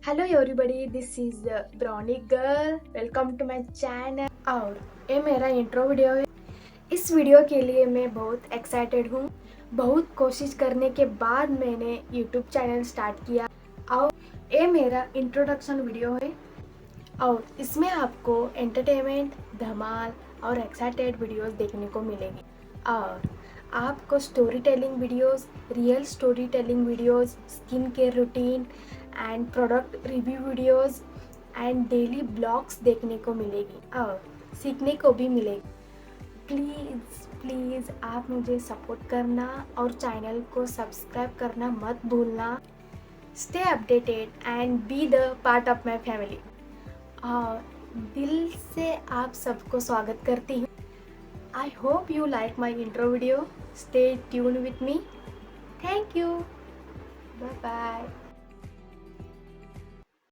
Hello everybody, this is brownie girl. Welcome to my channel. और ये मेरा intro video है। इस वीडियो के लिए मैं बहुत एक्साइटेड हूँ। बहुत कोशिश करने के बाद मैंने यूट्यूब चैनल स्टार्ट किया और ये मेरा इंट्रोडक्शन वीडियो है। और इसमें आपको एंटरटेनमेंट, धमाल और एक्साइटेड वीडियोस देखने को मिलेगी। और आपको story telling videos, real story telling videos, skin care routine and product review videos and daily blogs देखने को मिलेगी और सीखने को भी मिलेगी। प्लीज़ प्लीज़ आप मुझे सपोर्ट करना और चैनल को सब्सक्राइब करना मत भूलना। Stay updated and be the part of my family. और दिल से आप सबको स्वागत करती हूँ। I hope you like my intro video. Stay tune with me. Thank you. Bye bye.